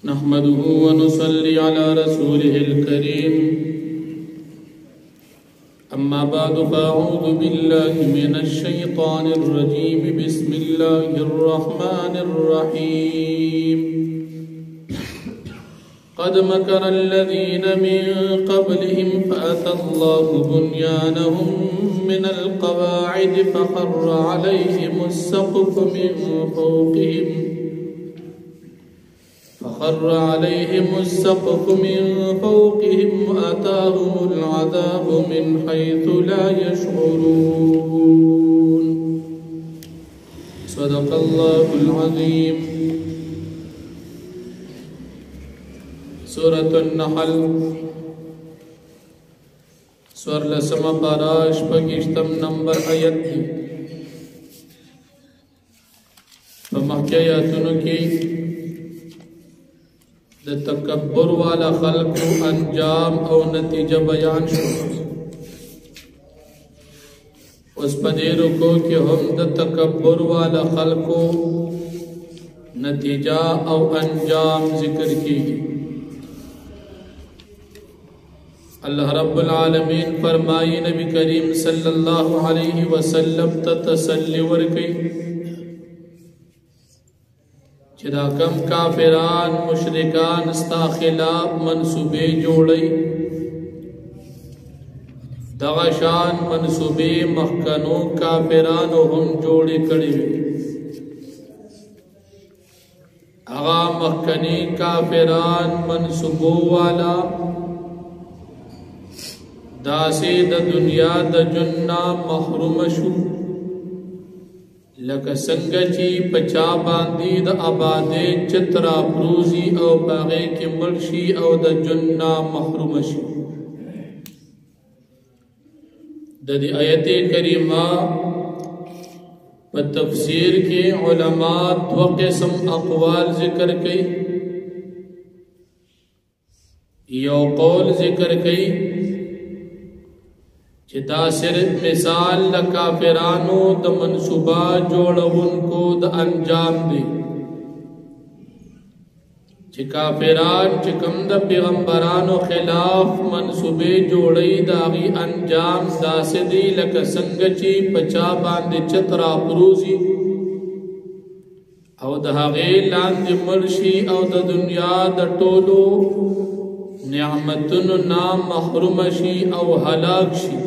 نحمده ونصلي على رسوله الكريم أما بعد فأعوذ بالله من الشيطان الرجيم بسم الله الرحمن الرحيم قد مكر الذين من قبلهم فأتى الله بنيانهم من القواعد فخر عليهم السقف من فوقهم وأتاهم العذاب من حيث لا يشعرون صدق الله العظيم. سورة النحل سور لسم پاراش پگشتم نمبر آیت دی. فمحکی آیاتونو کی د تکبر والا خلق انجام او نتیجہ بیان شو. اس پدیرو کو کہ ہم د تکبر والا خلق نتیجہ او انجام ذکر کی. اللہ رب العالمین فرمائی نبی کریم صلی اللہ علیہ وسلم تتسلی ورکی چدا کم کافران مشرکان استا خلاف منصوبے جوڑی دغشان منصوبے مخکنو کافرانو ہم جوڑی کڑی اغا مخکنی کافران منصوبو والا داسی دا دنیا دا جنہ محروم شو لکه څنګه چې پچا باندې د آبادې چترا پروزی او باغې کې مرشي او د جنہ محروم شي. د دې آیت کریمه په تفسیر کې علما دو قسم اقوال ذکر کړي. یو قول ذکر کړي چې دا صرف مثال د کافرانو د منصوبه جوړونکو د انجام دی چې کافران چې کوم د پیغمبرانو خلاف منصوبه جوړي داغي انجام داسې دی لکه څنګه چې پچا باندې چترا پروزی او د هغې لاندې مرشي او د دنیا د ټولو نعمتونو نام محروم شي او هلاک شي.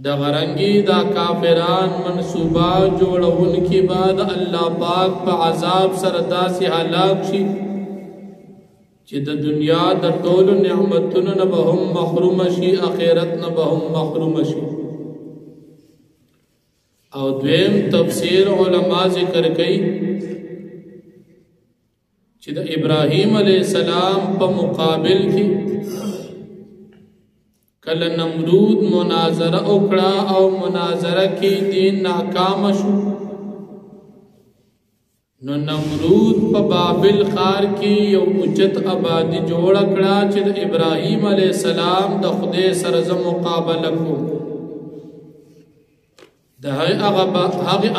دا غرنگی دا کافران منصوبہ جوڑون کی بعد اللہ پاک پا عذاب سردا سے ہلاک شی چی دا دنیا دا طول نعمتن نبہم محروم شی اخیرت نبہم محروم شی. او دویم تفسیر علماء ذکر کئی چی دا ابراہیم علیہ السلام پا مقابل کی کل نمرود مناظرہ اکڑا او مناظرہ کی دین ناکام شو نو نمرود پا بابل خار کی یو اچت آبادی جوڑ اکڑا چید ابراہیم علیہ السلام دا خدے سرز مقابل کو دا حق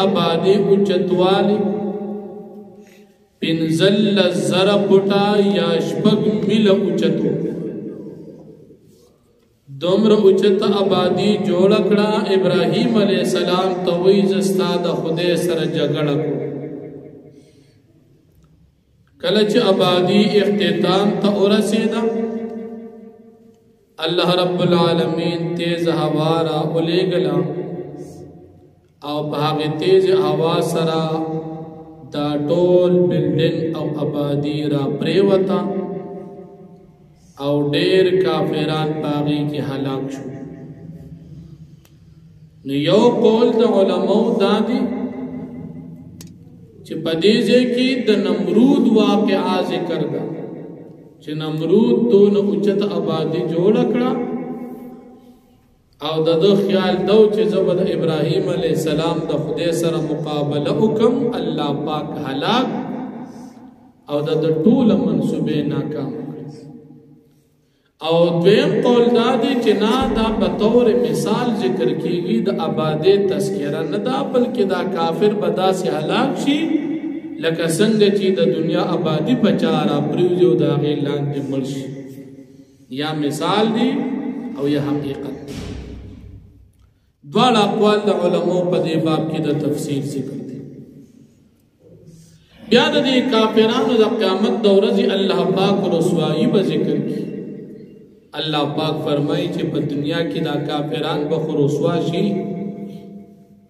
آبادی اچت والی پنزل زر پٹا یا شپگ مل اچتو دومر اچت آبادی جوڑ کڑا. ابراہیم علیہ السلام توئی زستا دا خدے سر جگڑ کو کلچ آبادی اختتام تا ارسیدہ اللہ رب العالمین تیز ہوارا اولے گلا او بھاگ تیز ہوا سرا دا ٹول بلڈنگ او آبادی را پریوتا او ډیر کافران پاغي کی هلاک شو. نو یو قول د علماء دادی چې پدیزه کی د نمرود واقعا ذکر دا چې نمرود دون اوچت آبادی جوړ کړه او د خیال دو چې زبد ابراهیم علیہ السلام د خدای سره مقابله وکم الله پاک هلاک او د ټول منصوبه ناکام. او دویم قول دادی چې نا دا بطور مثال ذکر کیږي د آبادی تذکرہ نه دا بلکې دا کافر بدا سے هلاک شي لکه څنګه چې د دنیا آبادی په چاره پریوزي او د هغې لاندې مړ شي. یا مثال دی او یا حقیقت. دواړه اقوال د علماو په دې باب کې د تفسیر ذکر دي. بیا د دې کافرانو د قیامت د ورځې الله پاک رسوایی به ذکر کړي. الله پاک فرمایي چې په دنیا کې دا کافران به رسوا شي.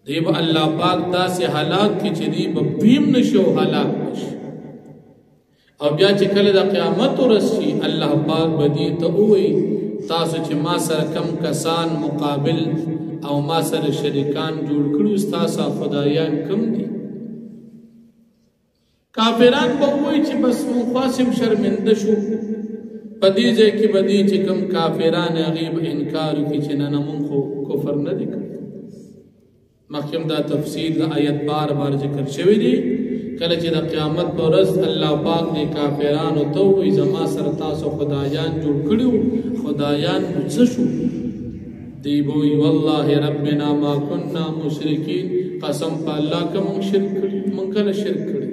دی به الله پاک داسې حالات کې چې دی به بیم نشي او هلاک نشي. او بیا چې کله د قیامت ورځ شي الله پاک به دې ته ووایي تاسو چې ما سره کم کسان مقابل او ما سره شریکان جوړ کړو ستاسو خدایان کم دي. کافران به وایي چې بس موږ خاصم شرمنده شو. په دې ځای کې به دې چې کم کافران هغې به انکار وکړي چې نه موږ خو کفر نه دی کړی. مخکې دا تفسیر د آیت بار بار ذکر شوی دی. کله چې د قیامت په ورځ الله پاک دې کافرانو ته ووایي زما سره تاسو خدایان جوړ کړي وو خدایان مو څه شو؟ دی به وایي والله ربنا ما كنا مشرکین قسم په الله که موږ شرک کړي موږ کله شرک کړي.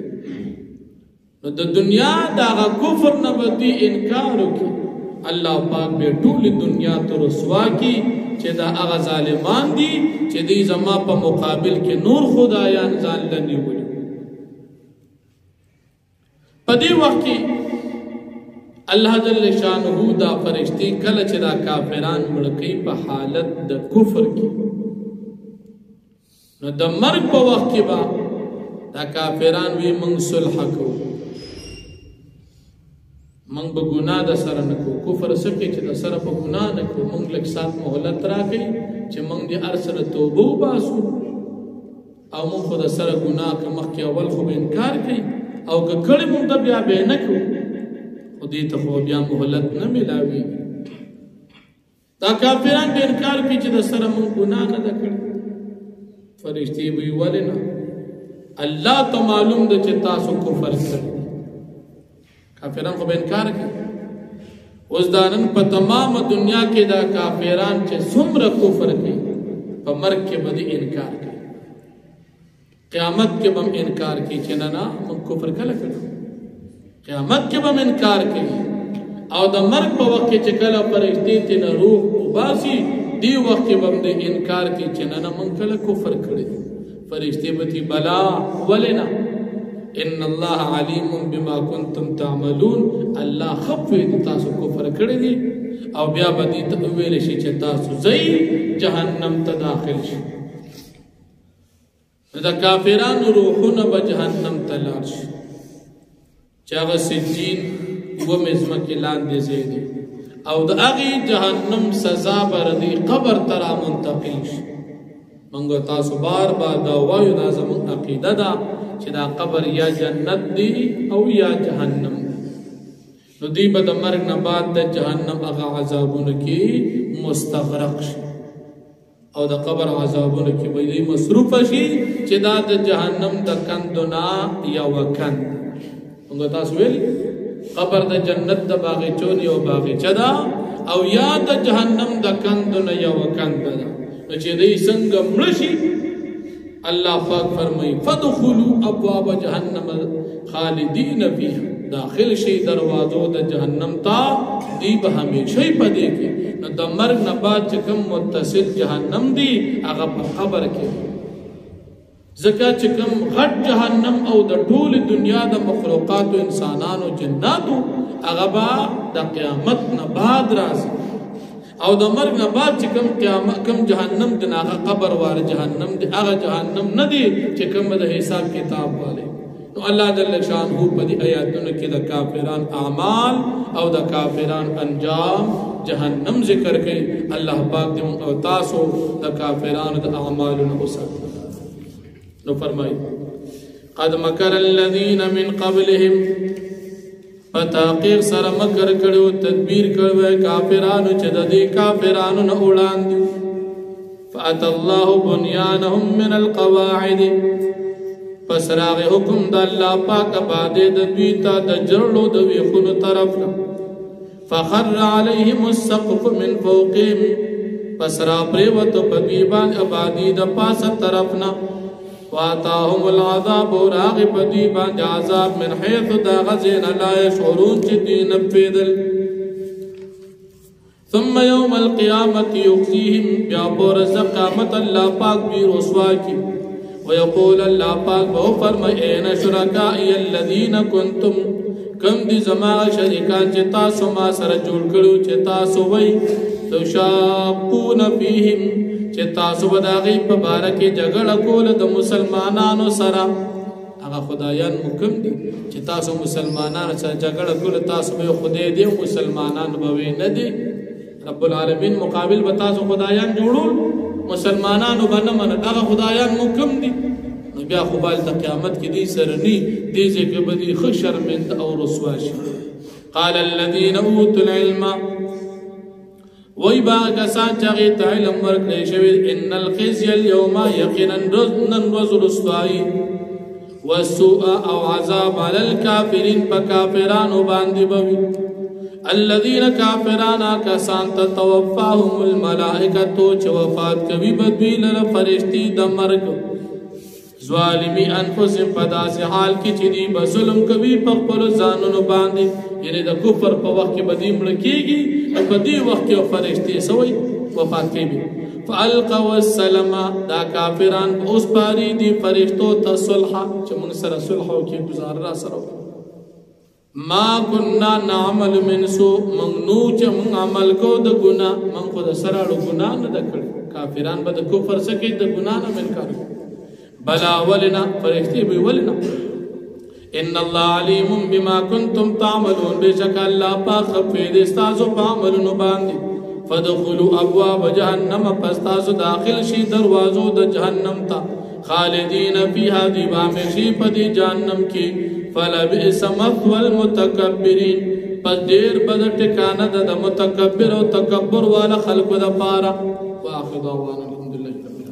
نو د دنیا د هغه کفر نه به دوی انکار وکړي. الله پاک به ټولې دنیا ته رسوا کړي چې دا هغه ظالمان دي چې دوی زما په مقابل کې نور خدایان ځان له نیولي. په دې وخت کې الله جل شانه دا فرشتي کله چې دا کافران مړ کوي په حالت د کفر کې نو د مرګ په وخت کې به دا کافران وی موږ صلح کوو موږ به ګناه د سره نه کوو کفر سکه چې د سره په ګناه نه کوو موږ لږ سات مهلت راکړي چې موږ دې هر سره توبه وباسو او موږ خو د سره ګناه که مخکې اول خو به انکار کوي او که کړي موږ ته بیا به نه کوو خو دې ته خو بیا مهلت نه میلاوي دا کافران به انکار کوي چې د سره موږ ګناه نه ده کړې فرشتي وی ولې نه الله ته معلوم ده چې تاسو کفر کړی کافران خو به انکار کوي اوس دا نن په تمام دنیا کې دا کافران چې څومره کفر کوي په مرګ کې به انکار کوي قیامت کې به انکار کوي چې نه نه موږ کفر کله کړو قیامت کې به انکار کوي او د مرګ په وخت کې چې کله فرشتي تینا روح وباسي دی وخت کې به انکار کوي چې نه نه موږ کله کفر کړی فرشتي به تی بلا ولنا ان الله علیم بما کنتم تعملون الله خفوی تاسو کفر کړی دی او بیا به دې ته ویل شي چې تاسو ځئ جهنم ته داخل شئ دا کافرانو روحونه به جهنم ته لاړ شي چې هغه سجین ومځمکې لاندې ځای دی او د هغې جهنم سزا به د قبر ته را منتقل شي موږ تاسو بار بار دا وایو دا زموږ عقیده ده چې دا قبر یا جنت دی او یا جهنم نو دی به د مرګ نه بعد د جهنم هغه عذابونه کې مستغرق شي او د قبر عذابونه کې به دی مصروفه شي چې دا د جهنم د کندو نه یوه کند موږ تاسو ویلي قبر د جنت د باغچو نه یوه باغچه ده او یا د جهنم د کندو نه یوه کنده ده نو چې دی څنګه مړه شي الله پاک فرمایي فدخلوا ابواب جهنم خالدین فیها داخل شي دروازو د جهنم ته دی به همیشه پدې کې نو د مرګ نه بعد چې کوم متصل جهنم دی هغه په قبر کې ځکه چې کوم غټ جهنم او د ټول دنیا د مخلوقات انسانانو جناتو هغه به د قیامت نه بعد راځي او د مرګ نه بعد چې کوم جهنم د هغه قبر وار جهنم دی هغه جهنم نه دی چې کوم د حساب کتاب والے نو الله جل شانه په دې آیاتونو کې د کافران اعمال او د کافران انجام جهنم ذکر کوي الله پاک دې او تاسو د کافرانو د اعمالونو وساتي نو فرمایي قد مکر الذين من قبلهم فتاقیر سره مکر کړو تدبیر کړو کافرانو چې د دې کافرانو نه وړاندې فات الله بنيانهم من القواعد پس راغ حکم د الله پاک باندې د دوی ته د جړلو د ویخونو طرف فخر عليهم السقف من فوقهم پس را پریوت په دوی باندې آبادی د پاسه طرف نه واتاهم العذاب راغب دیبان عذاب من حیث دا غزین لا یشعرون چی دین پیدل ثم یوم القیامت یخزیهم بیا پورز قیامت اللہ پاک بھی رسوا کی ویقول اللہ پاک بہو فرمائی این شرکائی الذین کنتم کم دی زما شریکان چی تاسو ما سر جوڑ کرو چی تاسو وی تشاقون فیهم چی تاسو بداغی پا بارکی جگڑ کول دا مسلمانانو سرا اگا خدایان مکم دی چی تاسو مسلمانان سر جگڑ کول تاسو بے خدای دی مسلمانان بوی ندی رب العالمین مقابل بتاسو خدایان جوڑول مسلمانانو بنمن اگا خدایان مکم دی بیا خوبال تا قیامت کی دی سرنی دیزے کے بدی خشرمند اور رسواشی قال الذین اوتوا العلم وی باغ کسان چاگیت علم ورکڑے شوید ان الخزی اليوم یقینا رز رسوائی والسوء او عذاب علی الكافرین پا کافرانو باندی بوی الذین کافرانا کسان تتوفاهم الملائکتو چه وفات کبھی بدوی لر فرشتی دمرگ ظالمی انفسهم پدا سے حال کی چنی بظلم کبھی پخپل زانونو باندی یعنی دا کفر پا وقت کی بدی مڑکی گی بدی وقت کی فرشتی سوئی وفات کی بھی فالقوا السلام دا کافران اس پاری دی فرشتو تا صلحا چه من سر صلحو کی گزار را سرو ما کننا نعمل من سو منگنو چه من عمل کو دا گناہ من خود سرالو گناہ ندا کر کافران با دا کفر سکی دا گناہ نا منکار بلا ولنا فرشتی بھی ولنا ان اللہ علیم بما کنتم تعملون بے شک اللہ پاک خفید استازو پاملن باندی فدخلوا ابواب جہنم پستازو داخل شی دروازو دا جہنم تا خالدین فیہا دیبا میں شی پدی جہنم کی فلبئس مثوى المتکبرین پس دیر بد ٹکانا دا متکبر و تکبر والا خلق دا پارا واخر دعوانا الحمدللہ